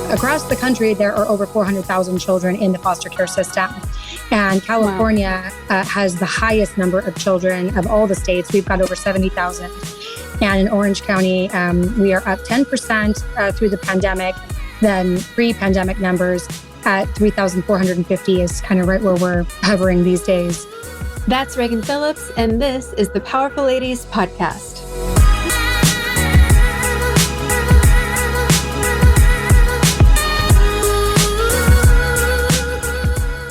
Across the country, there are over 400,000 children in the foster care system. And California has the highest number of children of all the states. We've got over 70,000. And in Orange County, we are up 10% through the pandemic. Then pre-pandemic numbers at 3,450 is kind of right where we're hovering these days. That's Regan Phillips, and this is the Powerful Ladies Podcast.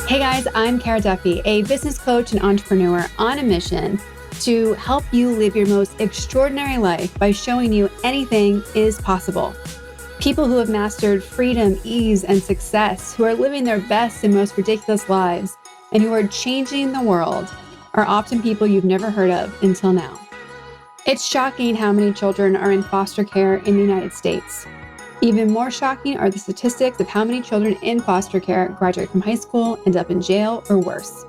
Hey guys, I'm Cara Duffy, a business coach and entrepreneur on a mission to help you live your most extraordinary life by showing you anything is possible. People who have mastered freedom, ease, and success, who are living their best and most ridiculous lives, and who are changing the world, are often people you've never heard of until now. It's shocking how many children are in foster care in the United States. Even more shocking are the statistics of how many children in foster care graduate from high school, end up in jail, or worse.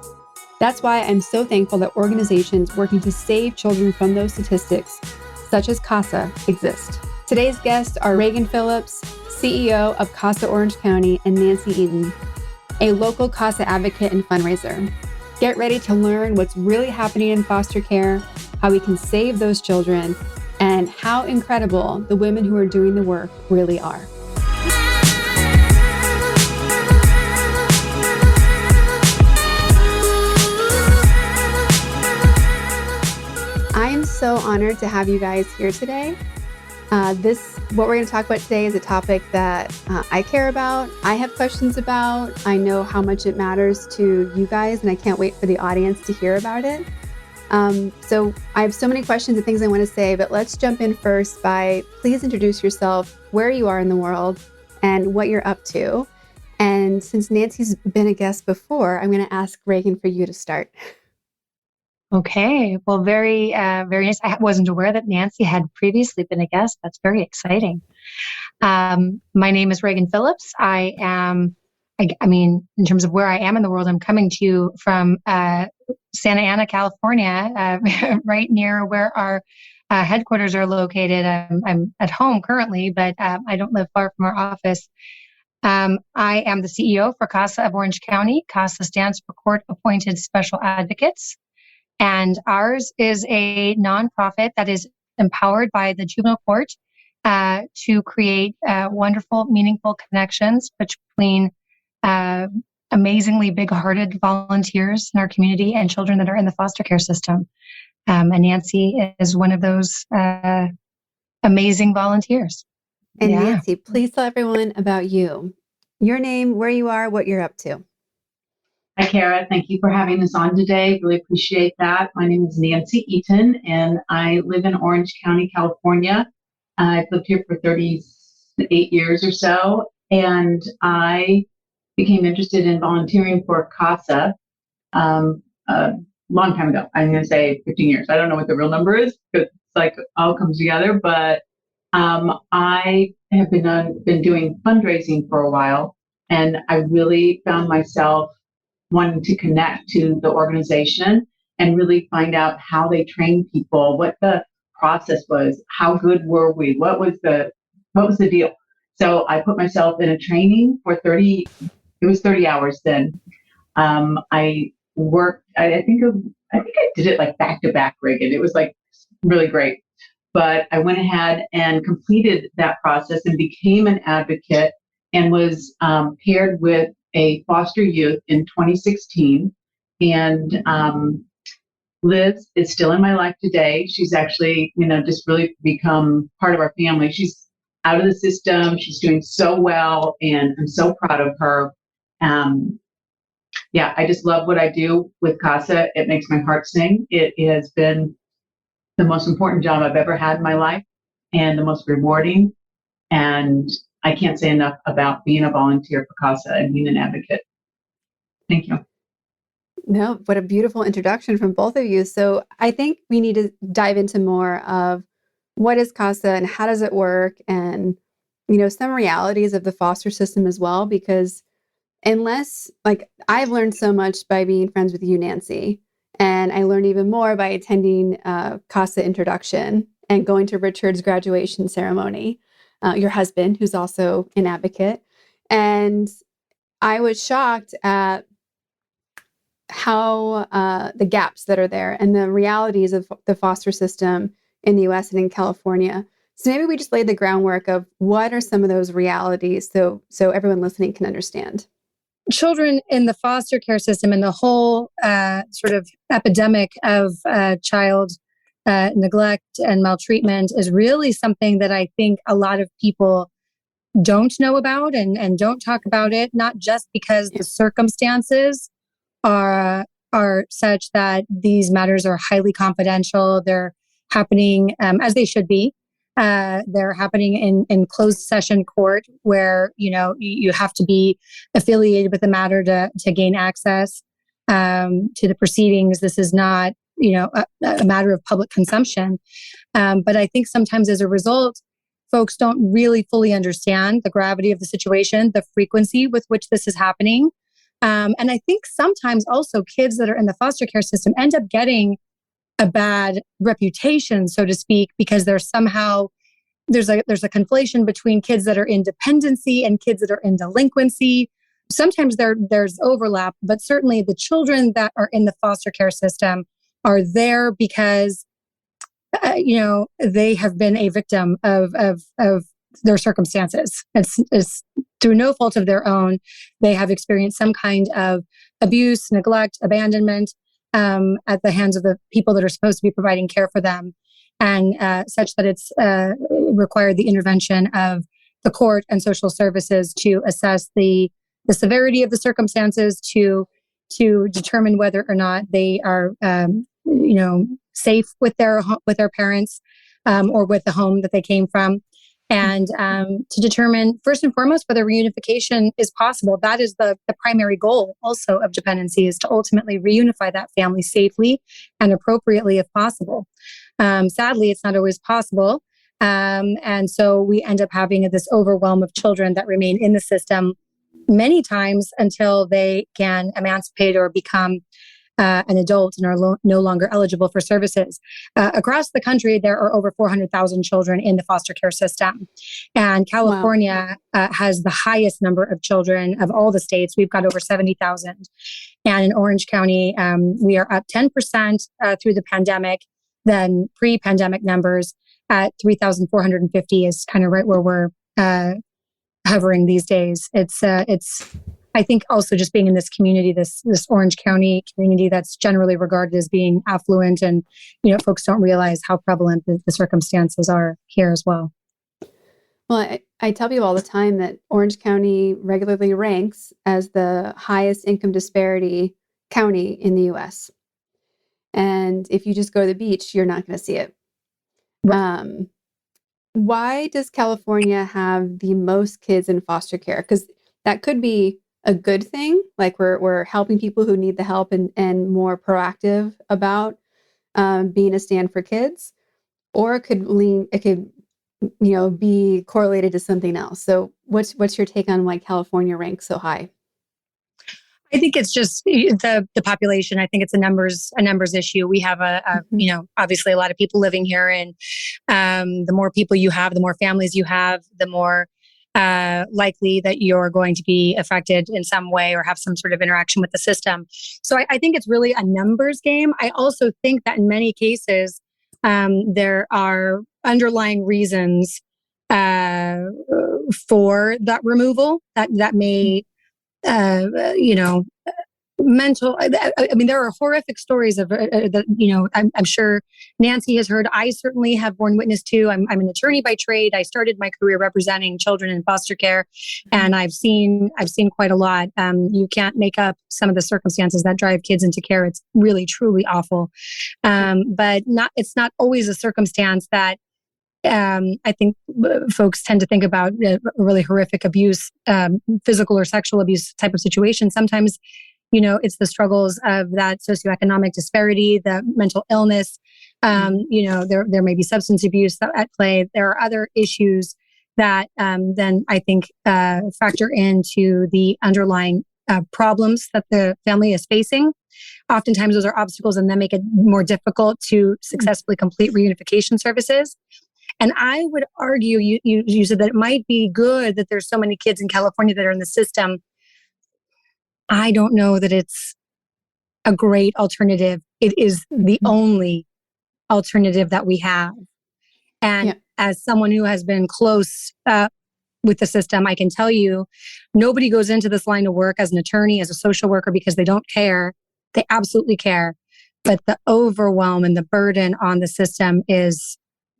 That's why I'm so thankful that organizations working to save children from those statistics, such as CASA, exist. Today's guests are Regan Phillips, CEO of CASA Orange County, and Nancy Eaton, a local CASA advocate and fundraiser. Get ready to learn what's really happening in foster care, how we can save those children, and how incredible the women who are doing the work really are. I am so honored to have you guys here today. What we're going to talk about today is a topic that I care about, I have questions about. I know how much it matters to you guys, and I can't wait for the audience to hear about it. So I have so many questions and things I want to say, but let's jump in first by please introduce yourself, where you are in the world, and what you're up to. And since Nancy's been a guest before, I'm going to ask Regan for you to start. Okay. Well, very nice. I wasn't aware that Nancy had previously been a guest. That's very exciting. My name is Regan Phillips. I mean, in terms of where I am in the world, I'm coming to you from Santa Ana, California, right near where our headquarters are located. I'm at home currently, but I don't live far from our office. I am the CEO for CASA of Orange County. CASA stands for Court Appointed Special Advocates. And ours is a nonprofit that is empowered by the juvenile court to create wonderful, meaningful connections between amazingly big-hearted volunteers in our community and children that are in the foster care system. And Nancy is one of those amazing volunteers. And Nancy, please tell everyone about you, your name, where you are, what you're up to. Hi, Cara. Thank you for having us on today. Really appreciate that. My name is Nancy Eaton, and I live in Orange County, California. I've lived here for 38 years or so, and I became interested in volunteering for CASA a long time ago. I'm going to say 15 years. I don't know what the real number is because it's like all comes together, but I have been doing fundraising for a while, and I really found myself wanting to connect to the organization and really find out how they train people, what the process was, how good were we, what was the deal. So I put myself in a training for 30 hours then. I worked, I think I did it like back to back, Regan. It was like really great. But I went ahead and completed that process and became an advocate and was paired with a foster youth in 2016. And Liz is still in my life today. She's actually, just really become part of our family. She's out of the system. She's doing so well, and I'm so proud of her. I just love what I do with CASA. It makes my heart sing. It has been the most important job I've ever had in my life and the most rewarding. And I can't say enough about being a volunteer for CASA and being an advocate. Thank you. No, what a beautiful introduction from both of you. So I think we need to dive into more of what is CASA and how does it work, and, some realities of the foster system as well, because unless, I've learned so much by being friends with you, Nancy, and I learned even more by attending CASA introduction and going to Richard's graduation ceremony, your husband, who's also an advocate. And I was shocked at how the gaps that are there and the realities of the foster system in the US and in California. So maybe we just laid the groundwork of what are some of those realities so everyone listening can understand. Children in the foster care system and the whole sort of epidemic of child neglect and maltreatment is really something that I think a lot of people don't know about and don't talk about it, not just because the circumstances are such that these matters are highly confidential. They're happening as they should be. They're happening in closed session court where, you have to be affiliated with the matter to gain access to the proceedings. This is not, a matter of public consumption. But I think sometimes as a result, folks don't really fully understand the gravity of the situation, the frequency with which this is happening. And I think sometimes also kids that are in the foster care system end up getting a bad reputation, so to speak, because there's a conflation between kids that are in dependency and kids that are in delinquency. Sometimes there's overlap, but certainly the children that are in the foster care system are there because they have been a victim of their circumstances. It's through no fault of their own. They have experienced some kind of abuse, neglect, abandonment at the hands of the people that are supposed to be providing care for them, and such that it's required the intervention of the court and social services to assess the severity of the circumstances, to determine whether or not they are safe with their parents or with the home that they came from, and to determine first and foremost whether reunification is possible. That is the primary goal also of dependency, is to ultimately reunify that family safely and appropriately if possible. Sadly, it's not always possible. And so we end up having this overwhelm of children that remain in the system many times until they can emancipate or become an adult and are no longer eligible for services. Across the country, there are over 400,000 children in the foster care system. And California has the highest number of children of all the states. We've got over 70,000. And in Orange County, we are up 10% through the pandemic, then pre-pandemic numbers at 3,450 is kind of right where we're hovering these days. It's I think also just being in this community, this Orange County community that's generally regarded as being affluent, and folks don't realize how prevalent the circumstances are here as well. Well, I tell people all the time that Orange County regularly ranks as the highest income disparity county in the U.S. And if you just go to the beach, you're not going to see it. Right. Why does California have the most kids in foster care? Because that could be a good thing, like we're helping people who need the help and more proactive about being a stand for kids, or it could be correlated to something else. So what's your take on why California ranks so high? I think it's just the population. I think it's a numbers issue. We have obviously a lot of people living here, and the more people you have, the more families you have, the more likely that you're going to be affected in some way or have some sort of interaction with the system. So I think it's really a numbers game. I also think that in many cases, there are underlying reasons for that removal that may, mental. I mean, there are horrific stories of that. I'm sure Nancy has heard. I certainly have borne witness to. I'm an attorney by trade. I started my career representing children in foster care, and I've seen quite a lot. You can't make up some of the circumstances that drive kids into care. It's really truly awful, but it's not always a circumstance that. I think folks tend to think about a really horrific abuse, physical or sexual abuse type of situation. Sometimes, it's the struggles of that socioeconomic disparity, the mental illness. There may be substance abuse at play. There are other issues that then I think factor into the underlying problems that the family is facing. Oftentimes, those are obstacles and then make it more difficult to successfully complete reunification services. And I would argue, you said that it might be good that there's so many kids in California that are in the system. I don't know that it's a great alternative. It is the only alternative that we have. And as someone who has been close with the system, I can tell you, nobody goes into this line of work as an attorney, as a social worker, because they don't care. They absolutely care. But the overwhelm and the burden on the system is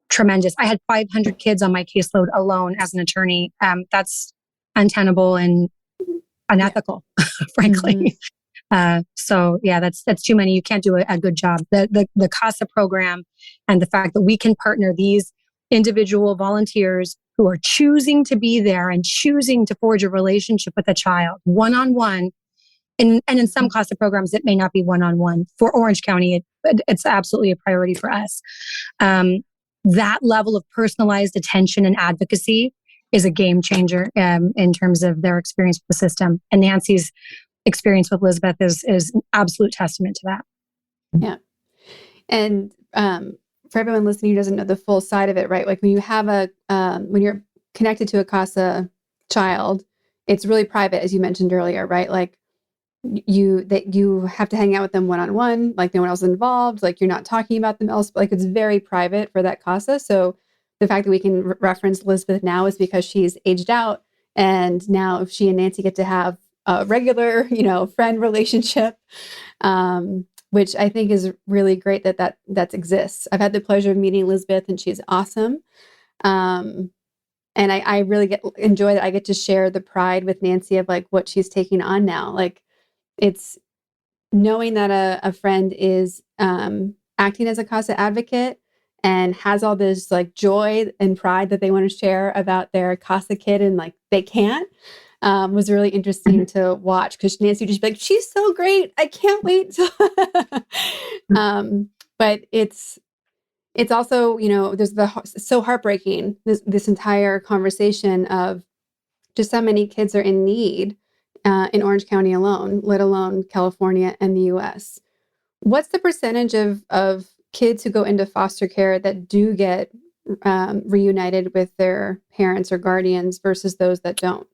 tremendous. I had 500 kids on my caseload alone as an attorney. That's untenable and unethical, frankly. So yeah, that's too many. You can't do a good job. The CASA program and the fact that we can partner these individual volunteers who are choosing to be there and choosing to forge a relationship with a child one-on-one. And in some CASA programs, it may not be one-on-one. For Orange County, it's absolutely a priority for us. That level of personalized attention and advocacy is a game changer in terms of their experience with the system. And Nancy's experience with Elizabeth is an absolute testament to that. Yeah. And for everyone listening who doesn't know the full side of it, right? Like when you have when you're connected to a CASA child, it's really private, as you mentioned earlier, right? Like you have to hang out with them one-on-one, like no one else is involved, like you're not talking about them else, like it's very private for that CASA. So the fact that we can reference Elizabeth now is because she's aged out, and now she and Nancy get to have a regular, friend relationship, which I think is really great that exists. I've had the pleasure of meeting Elizabeth, and she's awesome. And I really enjoy that I get to share the pride with Nancy of like what she's taking on now. Like it's knowing that a friend is acting as a CASA advocate and has all this like joy and pride that they want to share about their CASA kid, and like they can't, was really interesting to watch, because Nancy would just be like, she's so great, I can't wait. But it's also, there's so heartbreaking, this entire conversation of just how many kids are in need in Orange County alone, let alone California and the US. What's the percentage of kids who go into foster care that do get reunited with their parents or guardians versus those that don't?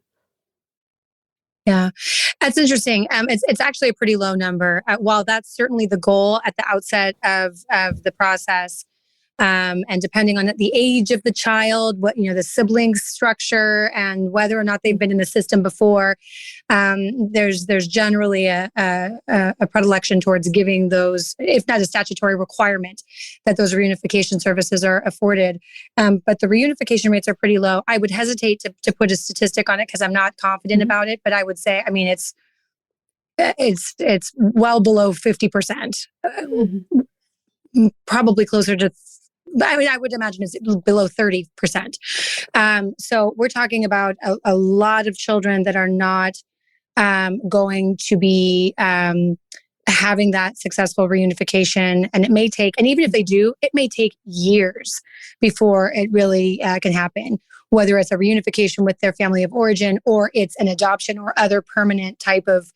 Yeah, that's interesting. It's actually a pretty low number. While that's certainly the goal at the outset of the process, and depending on the age of the child, what the sibling structure, and whether or not they've been in the system before, there's generally a predilection towards giving those, if not a statutory requirement, that those reunification services are afforded. But the reunification rates are pretty low. I would hesitate to put a statistic on it because I'm not confident about it. But I would say, it's well below 50%, probably closer to. I would imagine it's below 30%. So we're talking about a lot of children that are not going to be having that successful reunification. And it may take, and even if they do, it may take years before it really can happen, whether it's a reunification with their family of origin, or it's an adoption or other permanent type of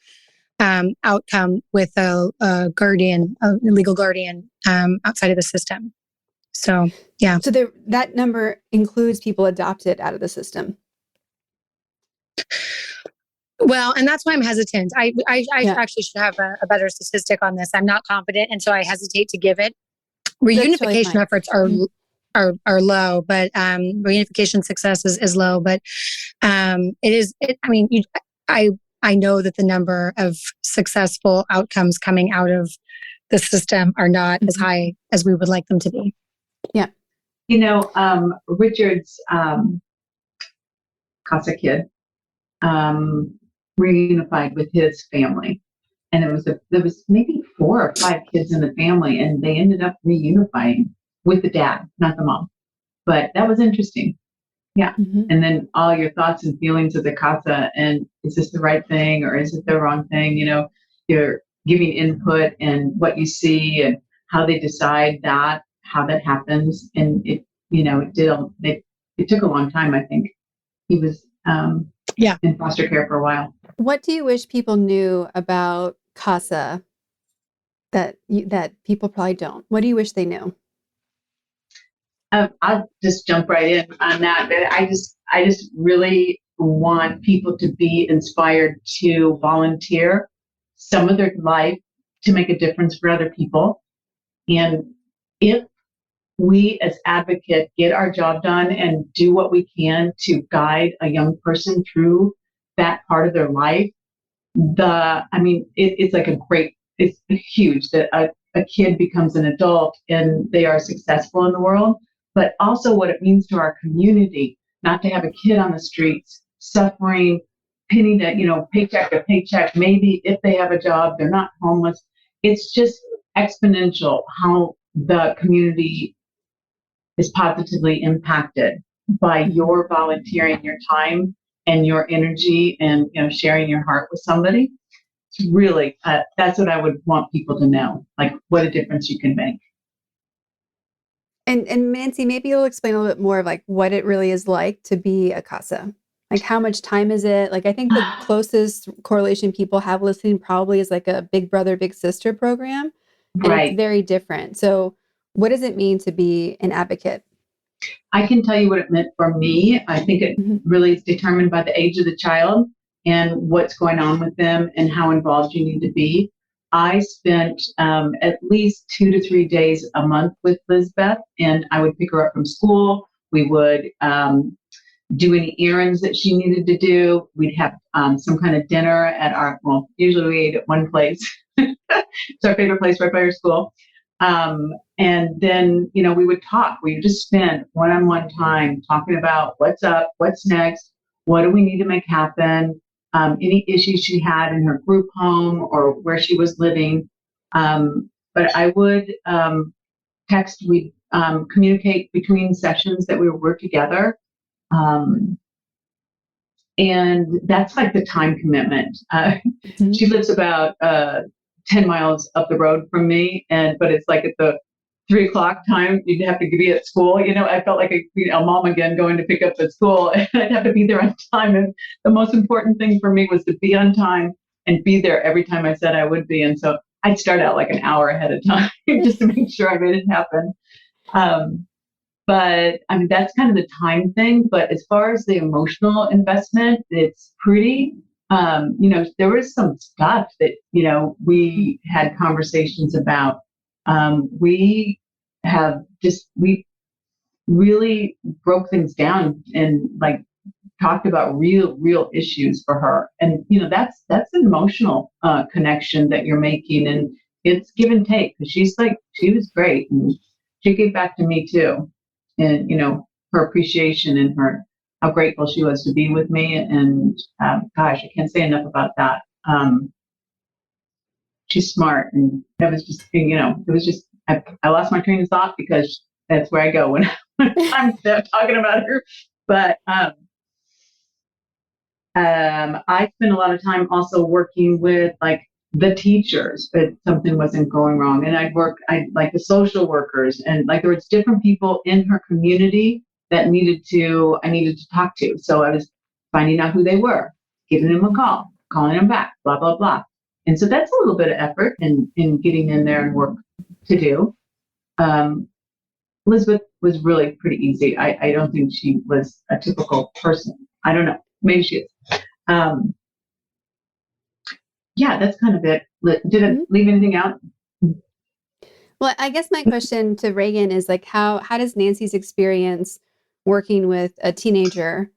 outcome with a guardian, a legal guardian outside of the system. So, yeah. So that number includes people adopted out of the system. Well, and that's why I'm hesitant. I actually should have a better statistic on this. I'm not confident, and so I hesitate to give it. Reunification efforts are low, but reunification success is low. But it is. I know that the number of successful outcomes coming out of the system are not as high as we would like them to be. Yeah. Richard's CASA kid reunified with his family, and there was maybe 4 or 5 kids in the family, and they ended up reunifying with the dad, not the mom. But that was interesting. Yeah. And then all your thoughts and feelings of the CASA, and is this the right thing or is it the wrong thing? You're giving input and what you see and how they decide how that happens. And it took a long time. I think he was in foster care for a while. What do you wish people knew about CASA that people probably don't? What do you wish they knew? I'll just jump right in on that. But I just really want people to be inspired to volunteer some of their life to make a difference for other people. And if we as advocates get our job done and do what we can to guide a young person through that part of their life, it's like it's huge that a kid becomes an adult and they are successful in the world, but also what it means to our community, not to have a kid on the streets suffering, penny to, paycheck to paycheck. Maybe if they have a job, they're not homeless. It's just exponential how the community is positively impacted by your volunteering your time and your energy and sharing your heart with somebody. It's really that's what I would want people to know, like what a difference you can make. And Nancy, maybe you'll explain a little bit more of like what it really is like to be a CASA. Like how much time is it? Like I think the closest correlation people have listening probably is like a big brother, big sister program. And it's Right. very different. So what does it mean to be an advocate? I can tell you what it meant for me. I think it Mhm. really is determined by the age of the child and what's going on with them and how involved you need to be. I spent at least 2 to 3 days a month with Lizbeth, and I would pick her up from school. We would do any errands that she needed to do. We'd have some kind of dinner at usually we ate at one place. It's our favorite place right by our school. And then, we would talk. We would just spend one-on-one time talking about what's up, what's next, what do we need to make happen, any issues she had in her group home or where she was living. But I would text, we'd communicate between sessions that we would work together. And that's like the time commitment. Mhm. She lives about 10 miles up the road from me, but it's like at the 3 o'clock time, you'd have to be at school. I felt like a mom again going to pick up at school, and I'd have to be there on time. And the most important thing for me was to be on time and be there every time I said I would be. And so I'd start out like an hour ahead of time just to make sure I made it happen. Um, but that's kind of the time thing. But as far as the emotional investment, it's pretty, there was some stuff that, we had conversations about. We we really broke things down and like talked about real issues for her. And, that's an emotional connection that you're making. And it's give and take because she was great. And she gave back to me too. And, her appreciation and how grateful she was to be with me. And gosh, I can't say enough about that. She's smart. And that was just, it was just, I lost my train of thought because that's where I go when I'm talking about her. But I spent a lot of time also working with like the teachers if something wasn't going wrong. And I like the social workers and like there was different people in her community that I needed to talk to. So I was finding out who they were, giving them a call, calling them back, blah, blah, blah. And so that's a little bit of effort in getting in there and work to do. Elizabeth was really pretty easy. I don't think she was a typical person. I don't know. Maybe she is. Yeah, that's kind of it. Did I leave anything out? Well, I guess my question to Regan is like, how does Nancy's experience working with a teenager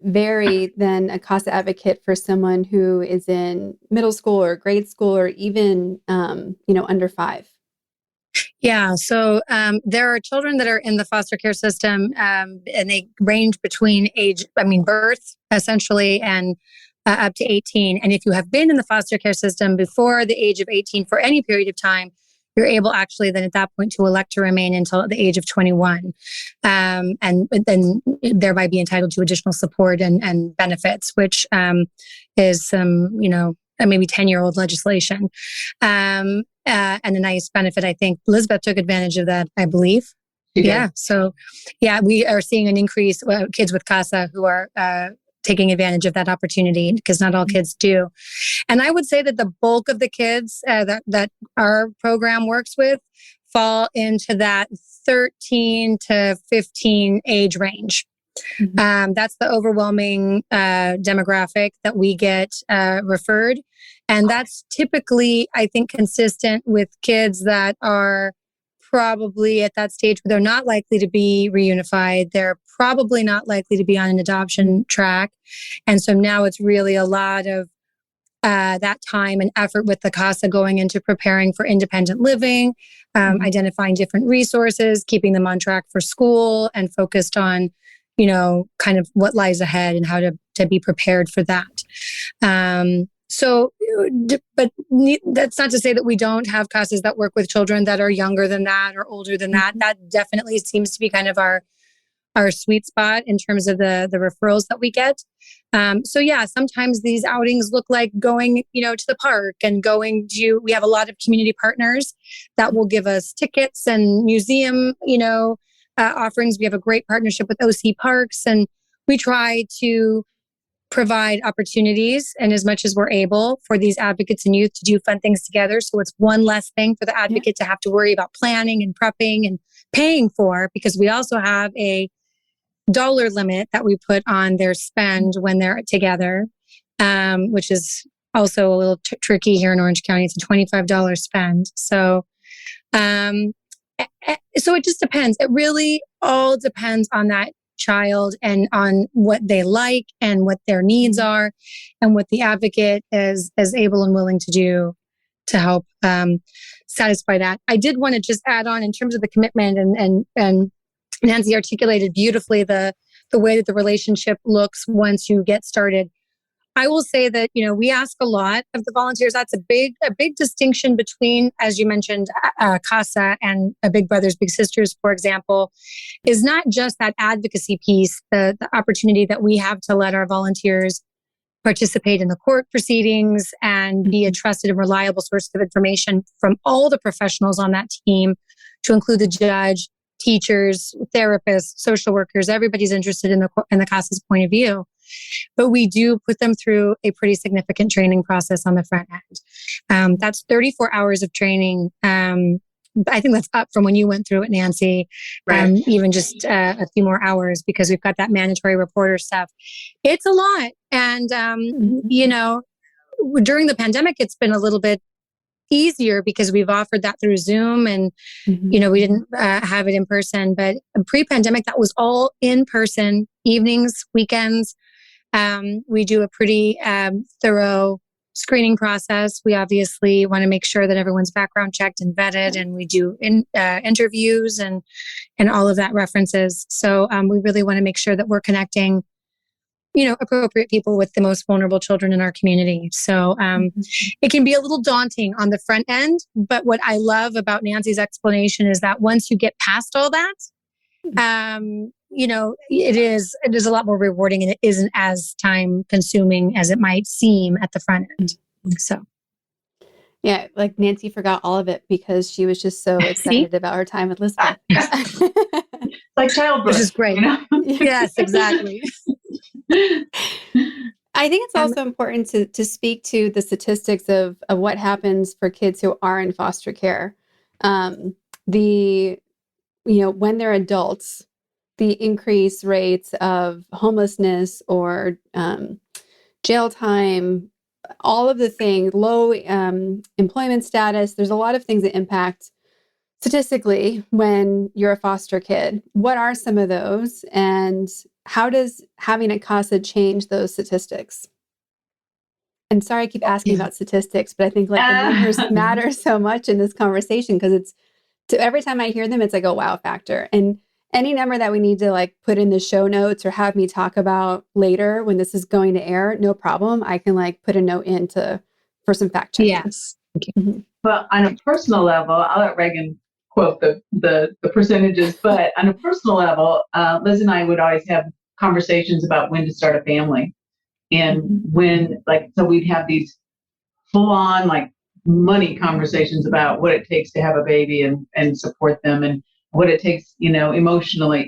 vary than a CASA advocate for someone who is in middle school or grade school or even, under 5? Yeah, so there are children that are in the foster care system, and they range between birth essentially, and up to 18. And if you have been in the foster care system before the age of 18 for any period of time, you're able actually then at that point to elect to remain until the age of 21, and then thereby be entitled to additional support and benefits, which is some, maybe 10-year-old legislation. And a nice benefit. I think Elizabeth took advantage of that, I believe. Yeah. So, we are seeing an increase kids with CASA who are taking advantage of that opportunity because not all kids do. And I would say that the bulk of the kids that our program works with fall into that 13 to 15 age range. That's the overwhelming demographic that we get referred. And that's typically, I think, consistent with kids that are probably at that stage where they're not likely to be reunified. They're probably not likely to be on an adoption track. And so now it's really a lot of that time and effort with the CASA going into preparing for independent living, identifying different resources, keeping them on track for school, and focused on, kind of what lies ahead and how to be prepared for that. But that's not to say that we don't have CASAs that work with children that are younger than that or older than that. That definitely seems to be kind of our sweet spot in terms of the referrals that we get. Sometimes these outings look like going, to the park and we have a lot of community partners that will give us tickets and museum, offerings. We have a great partnership with OC Parks, and we try to provide opportunities and as much as we're able for these advocates and youth to do fun things together. So it's one less thing for the advocate to have to worry about planning and prepping and paying for, because we also have a dollar limit that we put on their spend when they're together, which is also a little tricky here in Orange County. It's a $25 spend. So it just depends. It really all depends on that child and on what they like and what their needs are and what the advocate is able and willing to do to help satisfy that. I did want to just add on in terms of the commitment, and Nancy articulated beautifully the way that the relationship looks once you get started. I will say that, we ask a lot of the volunteers. That's a big distinction between, as you mentioned, CASA and Big Brothers Big Sisters, for example, is not just that advocacy piece, the opportunity that we have to let our volunteers participate in the court proceedings and be a trusted and reliable source of information from all the professionals on that team, to include the judge, teachers, therapists, social workers. Everybody's interested in the CASA's point of view. But we do put them through a pretty significant training process on the front end. That's 34 hours of training. I think that's up from when you went through it, Nancy, right. Even just a few more hours, because we've got that mandatory reporter stuff. It's a lot. And, during the pandemic, it's been a little bit easier because we've offered that through Zoom and, we didn't have it in person. But pre-pandemic, that was all in person, evenings, weekends. We do a pretty thorough screening process. We obviously want to make sure that everyone's background checked and vetted, and we do interviews and all of that references. So we really want to make sure that we're connecting, appropriate people with the most vulnerable children in our community. So it can be a little daunting on the front end, but what I love about Nancy's explanation is that once you get past all that, it is a lot more rewarding, and it isn't as time consuming as it might seem at the front end. So. Yeah, like Nancy forgot all of it because she was just so excited about her time with Lisbeth. Like childbirth. Which is great. Yes, exactly. I think it's also important to speak to the statistics of what happens for kids who are in foster care. When they're adults, the increased rates of homelessness or jail time, all of the things, low employment status, there's a lot of things that impact statistically when you're a foster kid. What are some of those, and how does having a CASA change those statistics? And sorry, I keep asking about statistics, but I think the numbers matter so much in this conversation, because every time I hear them, it's like a wow factor. And any number that we need to put in the show notes or have me talk about later when this is going to air, no problem. I can put a note in for some fact checking. Yes. Mm-hmm. Well, on a personal level, I'll let Regan quote the percentages, but on a personal level, Liz and I would always have conversations about when to start a family. And when, so we'd have these full on money conversations about what it takes to have a baby and support them, and what it takes, emotionally,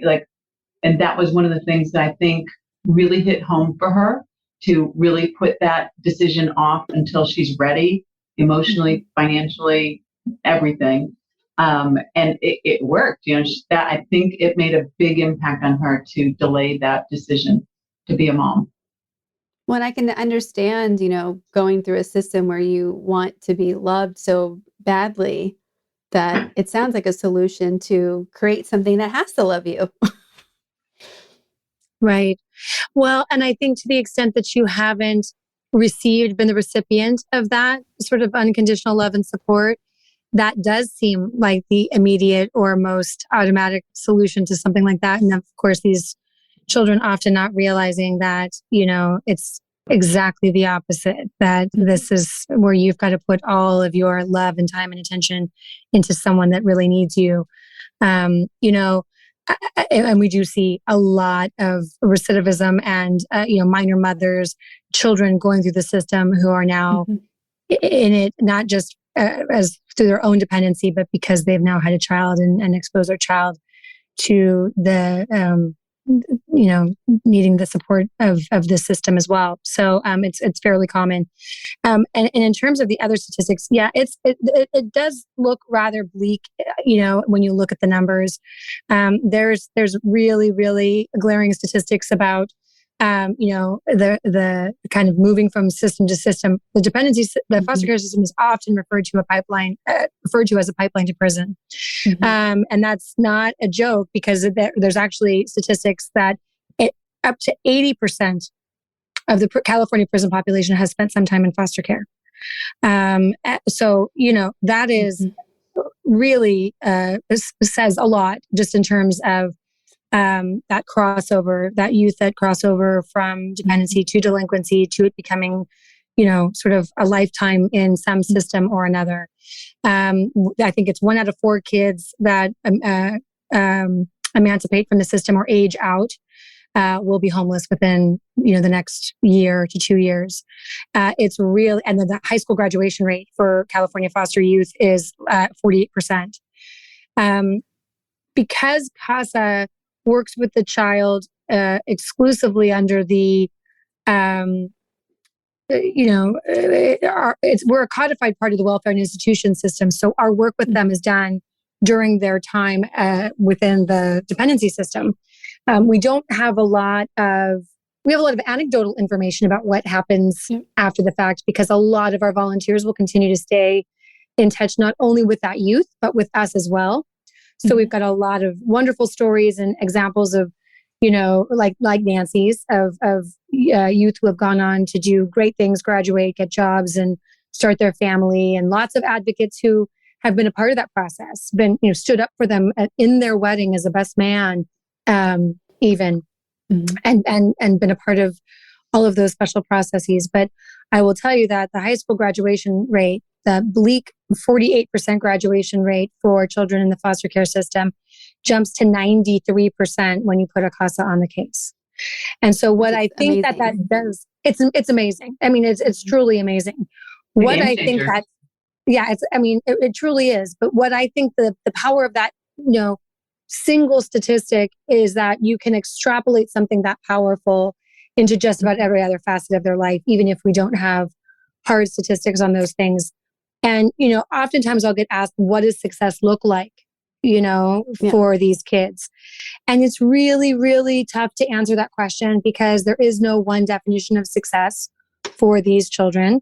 and that was one of the things that I think really hit home for her, to really put that decision off until she's ready, emotionally, financially, everything. And it worked. That I think it made a big impact on her to delay that decision to be a mom. Well, I can understand, going through a system where you want to be loved so badly that it sounds like a solution to create something that has to love you. Right. Well, and I think to the extent that you haven't been the recipient of that sort of unconditional love and support, that does seem like the immediate or most automatic solution to something like that. And of course, these children often not realizing that, it's exactly the opposite, that this is where you've got to put all of your love and time and attention into someone that really needs you. And we do see a lot of recidivism and, minor mothers, children going through the system who are now in it, not just as through their own dependency, but because they've now had a child and exposed their child to the, needing the support of the system as well. So it's fairly common. And in terms of the other statistics, it does look rather bleak. When you look at the numbers, there's really, really glaring statistics about the kind of moving from system to system. The dependency, the foster care system is often referred to as a pipeline to prison. And that's not a joke, because there's actually statistics that up to 80% of the California prison population has spent some time in foster care. So, that is really says a lot just in terms of that crossover, that youth that crossover from dependency to delinquency to it becoming, sort of a lifetime in some system or another. I think it's 1 out of 4 kids that emancipate from the system or age out will be homeless within, the next year to 2 years. It's really, and the high school graduation rate for California foster youth is 48%. Because CASA works with the child exclusively under the, we're a codified part of the welfare and institution system. So our work with them is done during their time within the dependency system. We have a lot of anecdotal information about what happens after the fact, because a lot of our volunteers will continue to stay in touch, not only with that youth, but with us as well. So we've got a lot of wonderful stories and examples of, like Nancy's, of youth who have gone on to do great things, graduate, get jobs, and start their family, and lots of advocates who have been a part of that process, stood up for them in their wedding as a best man, even, and been a part of all of those special processes. But I will tell you that the high school graduation rate, the bleak 48% graduation rate for children in the foster care system, jumps to 93% when you put a CASA on the case. And so what I think that does, it's amazing. I mean, it's truly amazing. What I think that, it truly is. But what I think the power of that, single statistic is that you can extrapolate something that powerful into just about every other facet of their life, even if we don't have hard statistics on those things. And, oftentimes I'll get asked, what does success look like, for these kids? And it's really, really tough to answer that question, because there is no one definition of success for these children.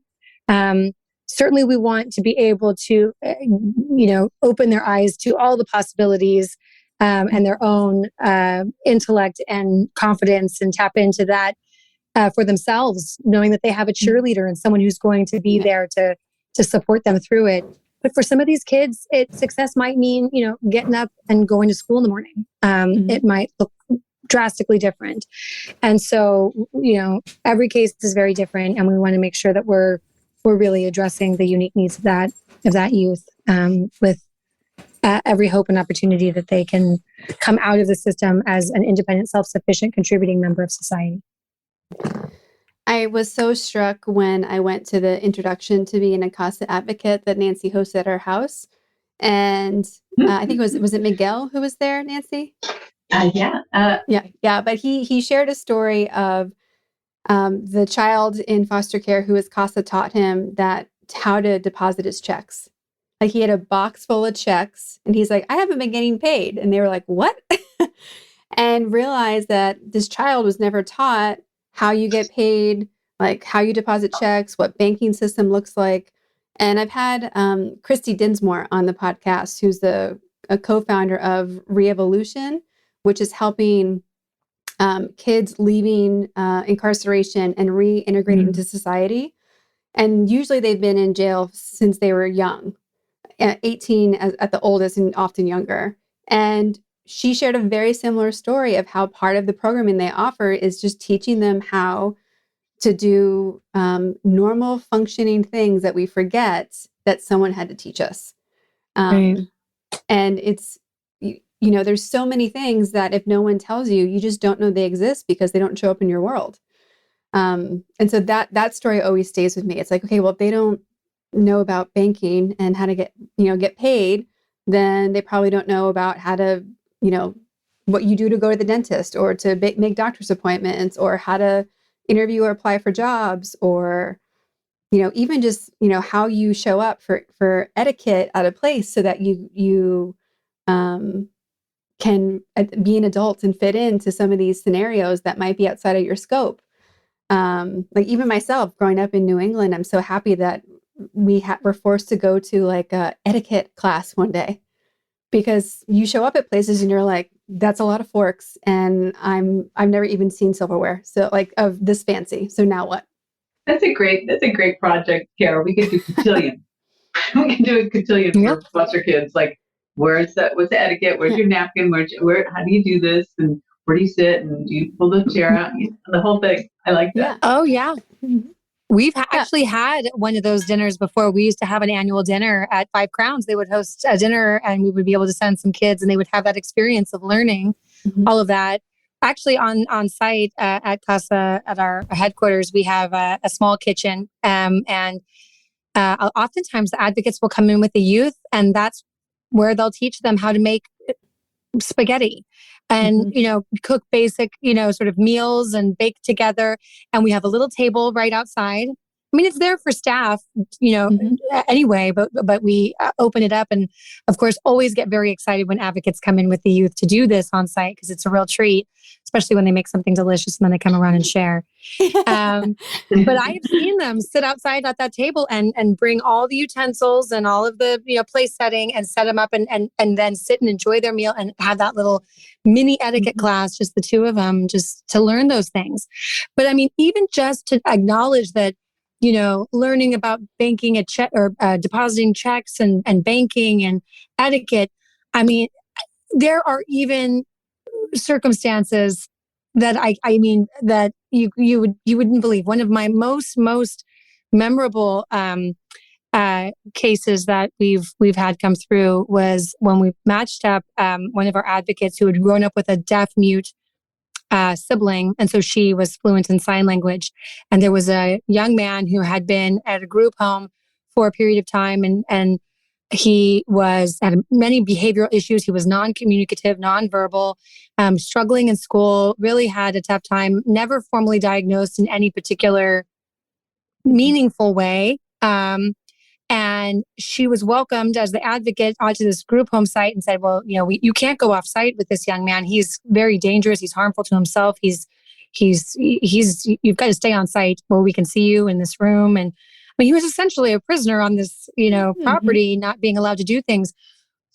Certainly we want to be able to, open their eyes to all the possibilities and their own intellect and confidence, and tap into that for themselves, knowing that they have a cheerleader and someone who's going to be there to support them through it. But for some of these kids, success might mean, getting up and going to school in the morning. It might look drastically different. And so, every case is very different, and we want to make sure that we're really addressing the unique needs of that youth with every hope and opportunity that they can come out of the system as an independent, self-sufficient, contributing member of society. I was so struck when I went to the introduction to being a CASA advocate that Nancy hosted at her house. And I think was it Miguel who was there, Nancy? Yeah. But he shared a story of the child in foster care who his CASA taught him how to deposit his checks. Like he had a box full of checks and he's like, I haven't been getting paid. And they were like, what? And realized that this child was never taught how you get paid, like how you deposit checks, what banking system looks like. And I've had Christy Dinsmore on the podcast, who's a co-founder of Reevolution, which is helping kids leaving incarceration and reintegrating into society. And usually they've been in jail since they were young, 18 at the oldest and often younger. And she shared a very similar story of how part of the programming they offer is just teaching them how to do normal functioning things that we forget that someone had to teach us. Right. And it's, there's so many things that if no one tells you, you just don't know they exist because they don't show up in your world. And so that story always stays with me. It's like, okay, well, if they don't know about banking and how to get paid, then they probably don't know about how to, what you do to go to the dentist or to make doctor's appointments or how to interview or apply for jobs or, even just, how you show up for etiquette at a place so that you can be an adult and fit into some of these scenarios that might be outside of your scope. Like even myself growing up in New England, I'm so happy that we're forced to go to like a etiquette class one day, because you show up at places and you're like, that's a lot of forks. And I've never even seen silverware. So like of this fancy. So now what? That's a great project, Kara. We could do cotillion. We can do a cotillion for foster kids. Like, what's the etiquette? Where's your napkin? How do you do this? And where do you sit? And do you pull the chair out? The whole thing. I like that. Yeah. Oh yeah. We've actually had one of those dinners before. We used to have an annual dinner at Five Crowns. They would host a dinner and we would be able to send some kids and they would have that experience of learning all of that. Actually on site at CASA, at our headquarters, we have a small kitchen. And oftentimes the advocates will come in with the youth and that's where they'll teach them how to make spaghetti and, cook basic, sort of meals and bake together. And we have a little table right outside. I mean, it's there for staff, anyway, but we open it up and of course, always get very excited when advocates come in with the youth to do this on site because it's a real treat, especially when they make something delicious and then they come around and share. But I have seen them sit outside at that table and bring all the utensils and all of the, place setting and set them up and then sit and enjoy their meal and have that little mini etiquette class, just the two of them, just to learn those things. But I mean, even just to acknowledge that, learning about banking a check or depositing checks and banking and etiquette. I mean, there are even circumstances that I mean that you wouldn't believe. One of my most memorable cases that we've had come through was when we matched up one of our advocates who had grown up with a deaf mute sibling. And so she was fluent in sign language. And there was a young man who had been at a group home for a period of time. And he had many behavioral issues. He was non-communicative, non-verbal, struggling in school, really had a tough time, never formally diagnosed in any particular meaningful way. And she was welcomed as the advocate onto this group home site and said, well, you can't go off site with this young man. He's very dangerous. He's harmful to himself. You've got to stay on site where we can see you in this room. And I mean, he was essentially a prisoner on this, property, not being allowed to do things.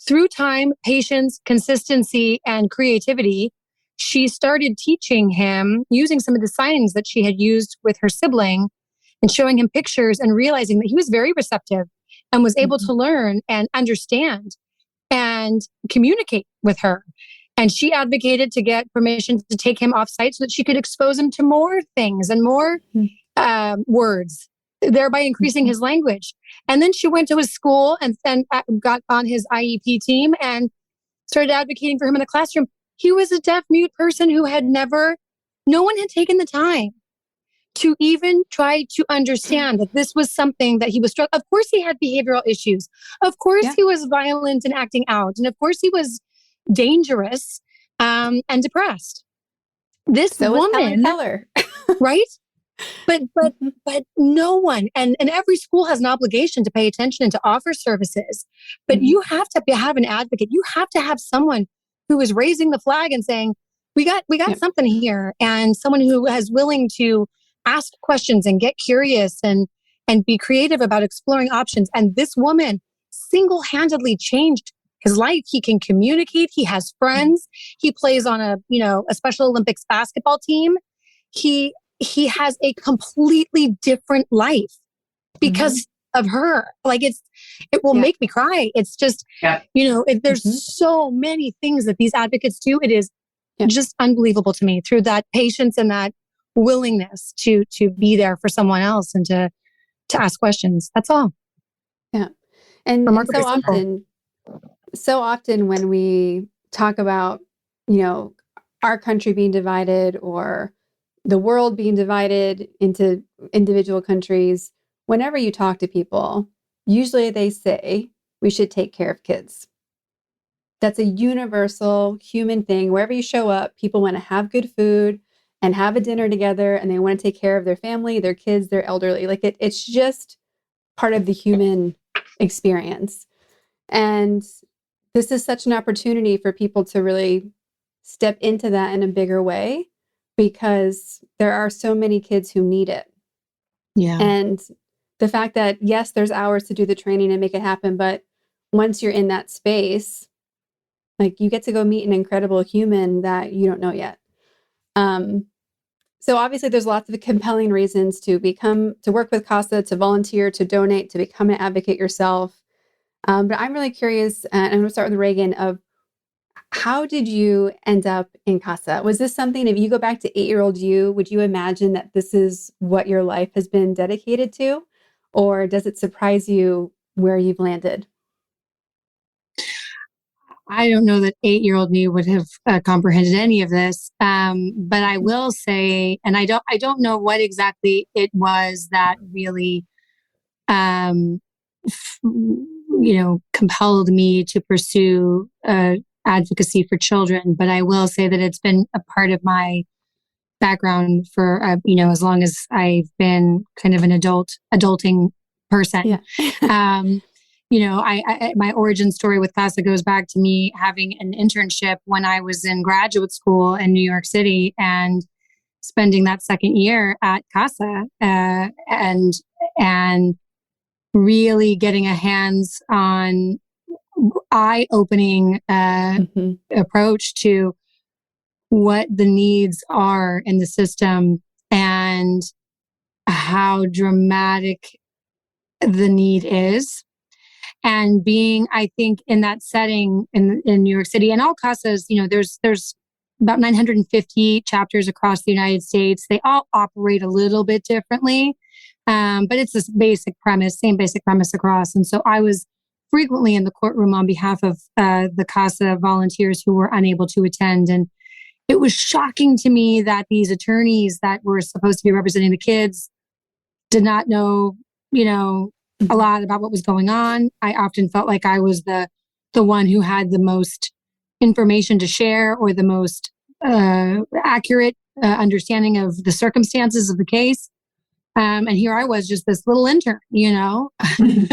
Through time, patience, consistency, and creativity, she started teaching him using some of the signings that she had used with her sibling and showing him pictures and realizing that he was very receptive and was able to learn and understand and communicate with her. And she advocated to get permission to take him off site so that she could expose him to more things and more words, thereby increasing his language. And then she went to his school and got on his IEP team and started advocating for him in the classroom. He was a deaf mute person who no one had taken the time to even try to understand that this was something that he was struggling. Of course, he had behavioral issues. Of course, he was violent and acting out. And of course, he was dangerous and depressed. This woman, Helen Keller. right? But no one, and every school has an obligation to pay attention and to offer services. But you have to have an advocate. You have to have someone who is raising the flag and saying, we got Yep. something here, and someone who is willing to ask questions and get curious and be creative about exploring options. And this woman single-handedly changed his life. He can communicate. He has friends. He plays on a Special Olympics basketball team. He has a completely different life because of her. Like it will make me cry. It's just, there's so many things that these advocates do. It is just unbelievable to me, through that patience and that willingness to be there for someone else and to ask questions. That's all. Yeah. And Remarkably simple. so often when we talk about, our country being divided or the world being divided into individual countries, whenever you talk to people, usually they say we should take care of kids. That's a universal human thing. Wherever you show up, people want to have good food and have a dinner together, and they want to take care of their family, their kids, their elderly. Like it's just part of the human experience. And this is such an opportunity for people to really step into that in a bigger way, because there are so many kids who need it. Yeah. And the fact that, yes, there's hours to do the training and make it happen, but once you're in that space, like you get to go meet an incredible human that you don't know yet. So obviously there's lots of compelling reasons to work with CASA, to volunteer, to donate, to become an advocate yourself. But I'm really curious, and I'm going to start with Regan, of how did you end up in CASA? Was this something, if you go back to 8-year-old you, would you imagine that this is what your life has been dedicated to? Or does it surprise you where you've landed? I don't know that 8-year-old me would have comprehended any of this. But I will say, and I don't know what exactly it was that really, compelled me to pursue advocacy for children. But I will say that it's been a part of my background for, as long as I've been kind of an adulting person. Yeah. My origin story with CASA goes back to me having an internship when I was in graduate school in New York City and spending that second year at CASA and really getting a hands-on, eye-opening approach to what the needs are in the system and how dramatic the need is. And being, I think, in that setting in New York City and all CASAs, there's about 950 chapters across the United States. They all operate a little bit differently, but it's this same basic premise across. And so I was frequently in the courtroom on behalf of the CASA volunteers who were unable to attend. And it was shocking to me that these attorneys that were supposed to be representing the kids did not know, a lot about what was going on. I often felt like I was the one who had the most information to share or the most accurate understanding of the circumstances of the case. And here I was, just this little intern, and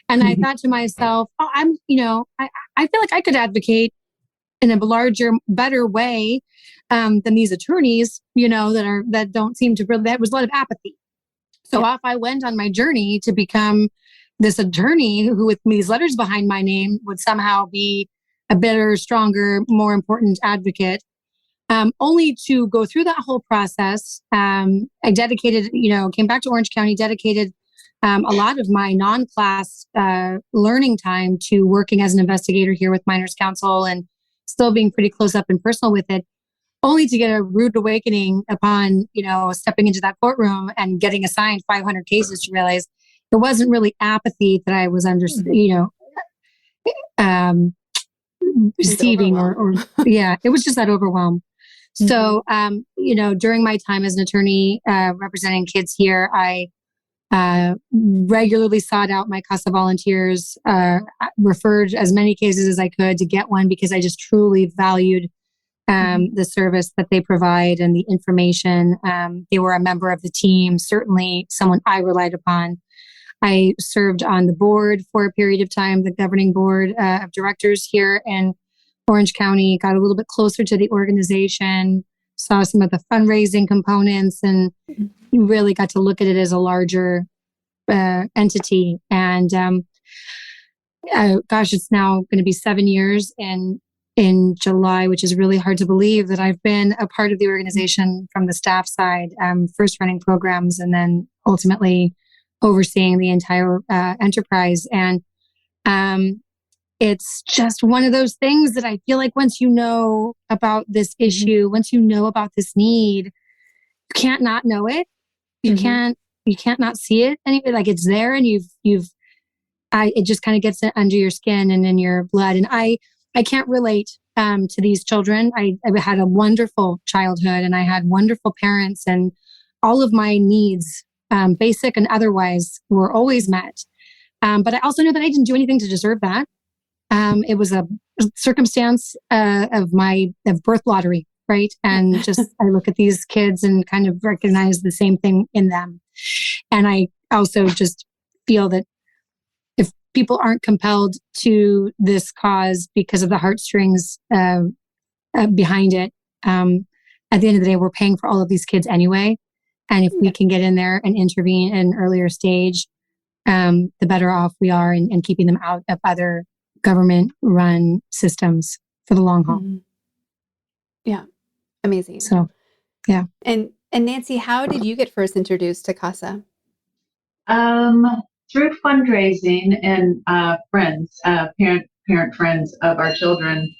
I thought to myself, I feel like I could advocate in a larger, better way than these attorneys, that don't seem to really, there was a lot of apathy. So off I went on my journey to become this attorney who, with these letters behind my name, would somehow be a better, stronger, more important advocate. Only to go through that whole process. I dedicated, came back to Orange County, dedicated a lot of my non-class learning time to working as an investigator here with Minors Council and still being pretty close up and personal with it. Only to get a rude awakening upon, stepping into that courtroom and getting assigned 500 cases to realize it wasn't really apathy that I was receiving or it was just that overwhelm. Mm-hmm. So, during my time as an attorney representing kids here, I regularly sought out my CASA volunteers, referred as many cases as I could to get one because I just truly valued the service that they provide and the information. They were a member of the team, certainly someone I relied upon. I served on the board for a period of time, the governing board of directors here in Orange County, got a little bit closer to the organization, saw some of the fundraising components, and really got to look at it as a larger entity. And it's now going to be 7 years in July, which is really hard to believe that I've been a part of the organization from the staff side, first running programs and then ultimately overseeing the entire enterprise. And it's just one of those things that I feel like once you know about this issue, once you know about this need, you can't not know it. You can't not see it. And like it's there, and it just kind of gets under your skin and in your blood. And I can't relate to these children. I had a wonderful childhood, and I had wonderful parents, and all of my needs, basic and otherwise, were always met. But I also know that I didn't do anything to deserve that. It was a circumstance of birth lottery, right? And just I look at these kids and kind of recognize the same thing in them. And I also just feel that if people aren't compelled to this cause because of the heartstrings behind it, at the end of the day, we're paying for all of these kids anyway. And if we can get in there and intervene at an earlier stage, the better off we are in keeping them out of other government-run systems for the long haul. Yeah, amazing. So, yeah. And Nancy, how did you get first introduced to CASA? Through fundraising and friends, parent friends of our children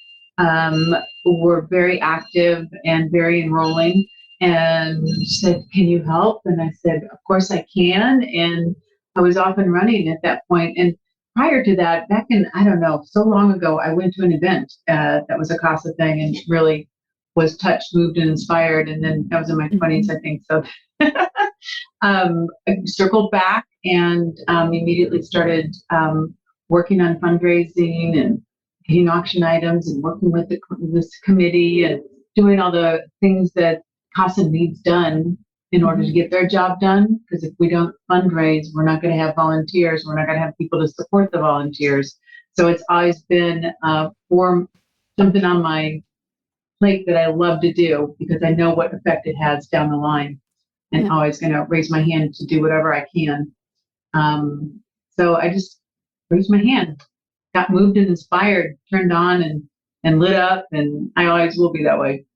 were very active and very enrolling, and said, "Can you help?" And I said, "Of course I can." And I was off and running at that point. And prior to that, back in, I don't know, so long ago, I went to an event that was a CASA thing and really was touched, moved, and inspired. And then I was in my 20s, I think. So I circled back and immediately started working on fundraising and getting auction items and working with this committee and doing all the things that CASA needs done in order to get their job done. Because if we don't fundraise, we're not going to have volunteers. We're not going to have people to support the volunteers. So it's always been something on my plate that I love to do because I know what effect it has down the line, and always going to raise my hand to do whatever I can. So I just raised my hand, got moved and inspired, turned on and lit up, and I always will be that way.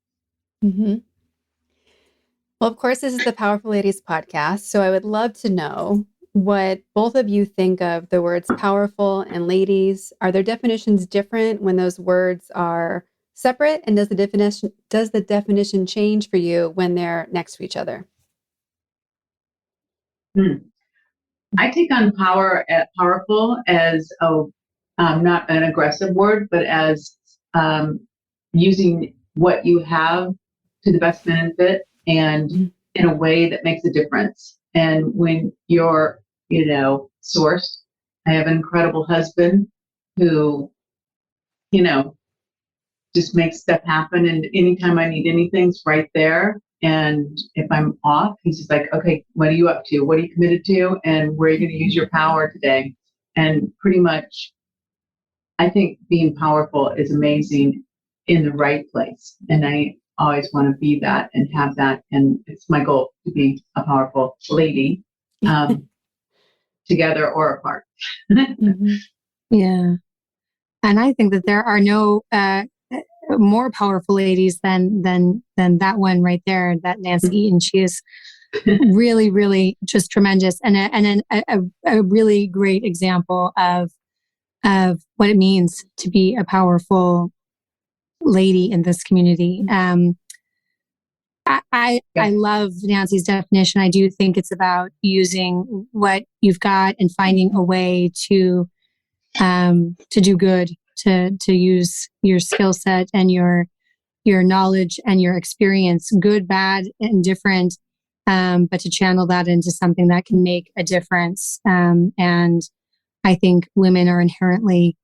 Well, of course, this is the Powerful Ladies podcast, so I would love to know what both of you think of the words powerful and ladies. Are their definitions different when those words are separate? And does the definition change for you when they're next to each other? I take on powerful as not an aggressive word, but as using what you have to the best benefit and in a way that makes a difference. And when you're, sourced, I have an incredible husband who, just makes stuff happen. And anytime I need anything, it's right there. And if I'm off, he's just like, "Okay, what are you up to? What are you committed to? And where are you going to use your power today?" And pretty much, I think being powerful is amazing in the right place. And I always want to be that and have that. And it's my goal to be a powerful lady, together or apart. Yeah. And I think that there are no more powerful ladies than that one right there, that Nancy Eaton. She is really, really just tremendous, and a really great example of what it means to be a lady in this community. I love Nancy's definition. I do think it's about using what you've got and finding a way to do good, to use your skill set and your knowledge and your experience, good, bad, and different, but to channel that into something that can make a difference. And I think women are inherently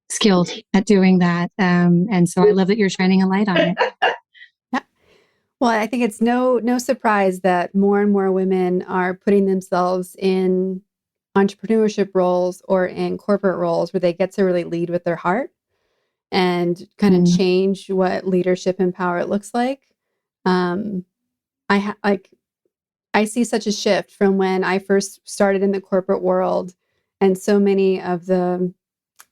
skilled at doing that. And so I love that you're shining a light on it. Yeah. Well, I think it's no surprise that more and more women are putting themselves in entrepreneurship roles or in corporate roles where they get to really lead with their heart and kind of change what leadership and power looks like. I see such a shift from when I first started in the corporate world, and so many of the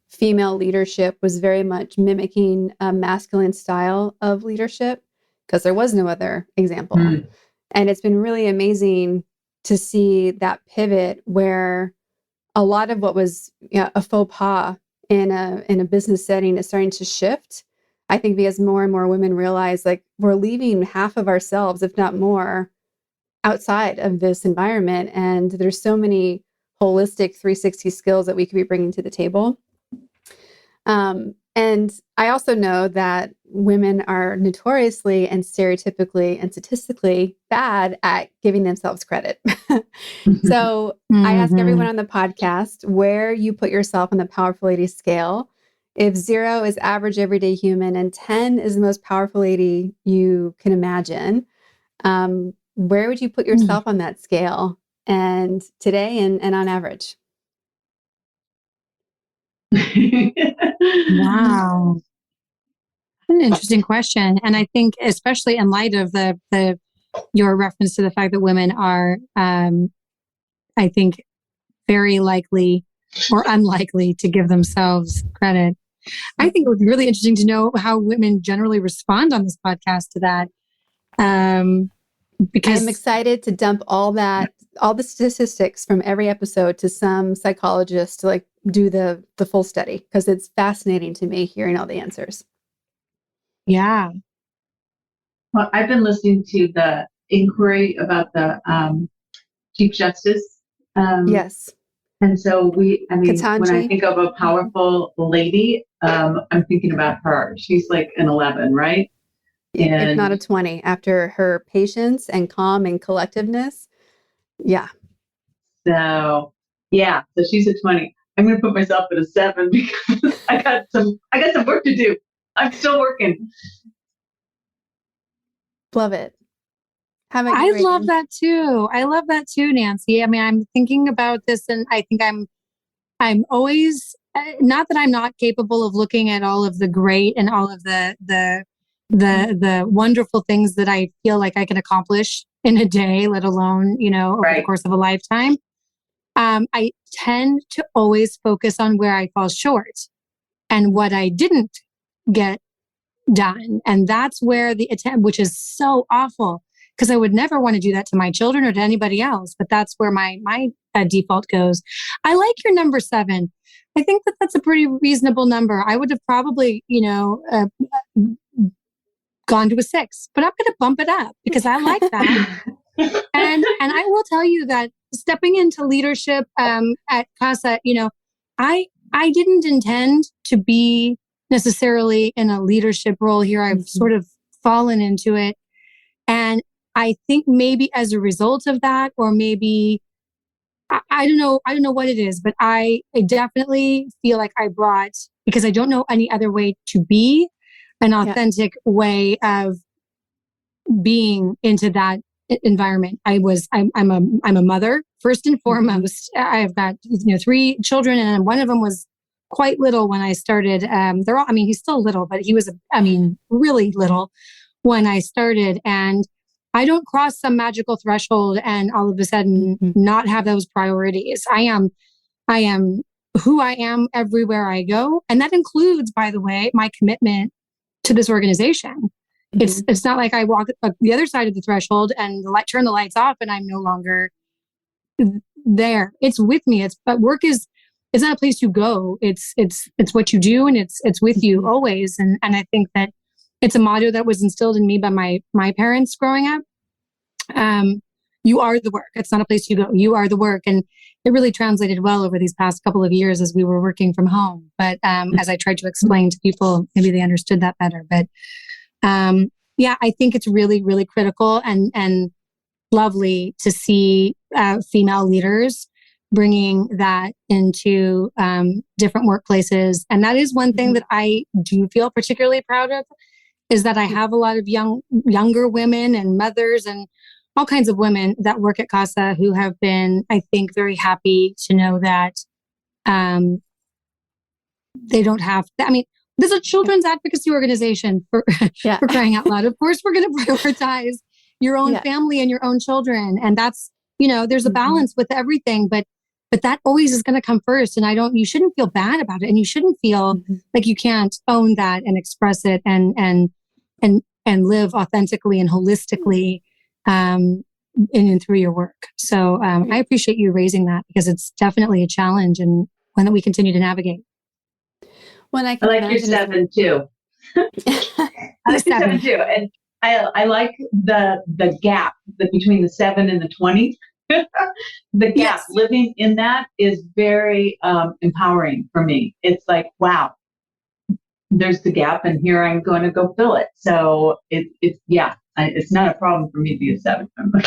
female leadership was very much mimicking a masculine style of leadership because there was no other example. And it's been really amazing to see that pivot where a lot of what was a faux pas in a business setting is starting to shift. I think because more and more women realize like we're leaving half of ourselves, if not more, outside of this environment. And there's so many holistic 360 skills that we could be bringing to the table. And I also know that women are notoriously and stereotypically and statistically bad at giving themselves credit. So I ask everyone on the podcast where you put yourself on the powerful lady scale. If 0 is average everyday human and 10 is the most powerful lady you can imagine, where would you put yourself on that scale and today and on average? Wow. An interesting question. And I think especially in light of your reference to the fact that women are, I think, very likely or unlikely to give themselves credit. I think it would be really interesting to know how women generally respond on this podcast to that. Because I'm excited to dump all the statistics from every episode to some psychologist to like do the full study because it's fascinating to me hearing all the answers. Yeah. Well, I've been listening to the inquiry about the Chief Justice. Yes. And so when Ketanji. I think of a powerful lady, I'm thinking about her. She's like an 11, right? And if not a 20 after her patience and calm and collectiveness. Yeah. So she's a 20. I'm going to put myself at a 7 because I got some work to do. I'm still working. Love it. I love that too. I love that too, Nancy. I mean, I'm thinking about this and I think I'm always, not that I'm not capable of looking at all of the great and all of the wonderful things that I feel like I can accomplish in a day, let alone, over the course of a lifetime. I tend to always focus on where I fall short and what I didn't get done. And that's where the attempt, which is so awful because I would never want to do that to my children or to anybody else. But that's where my default goes. I like your number 7. I think that's a pretty reasonable number. I would have probably, gone to a 6, but I'm going to bump it up because I like that. and I will tell you that stepping into leadership at CASA, I didn't intend to be necessarily in a leadership role here. I've sort of fallen into it. And I think maybe as a result of that, or maybe, I don't know what it is, but I definitely feel like I brought, because I don't know any other way to be an authentic way of being into that environment. I'm a mother first and foremost. I've got 3 children, and one of them was quite little when I started. They're all, he's still little, but he was, really little when I started. And I don't cross some magical threshold and all of a sudden not have those priorities. I am who I am everywhere I go. And that includes, by the way, my commitment to this organization. It's not like I walk the other side of the threshold and turn the lights off and I'm no longer there. It's with me. But work is not a place you go. It's what you do, and it's with you always. And I think that it's a motto that was instilled in me by my parents growing up. You are the work. It's not a place you go. You are the work. And it really translated well over these past couple of years as we were working from home. But as I tried to explain to people, maybe they understood that better. But I think it's really, really critical and lovely to see female leaders bringing that into different workplaces. And that is one thing that I do feel particularly proud of, is that I have a lot of younger women and mothers and all kinds of women that work at CASA who have been, I think, very happy to know that they don't have, I mean, this is a children's advocacy organization for crying out loud. Of course, we're going to prioritize your own family and your own children. And that's, there's a balance with everything, but that always is going to come first. And you shouldn't feel bad about it. And you shouldn't feel like you can't own that and express it and live authentically and holistically, in and through your work. So, I appreciate you raising that, because it's definitely a challenge and one that we continue to navigate. When I like your 7 too. I like your 7 too. And I like the gap between the 7 and the 20. The gap, living in that is very empowering for me. It's like, wow, there's the gap, and here I'm going to go fill it. So it's not a problem for me to be a 7 member.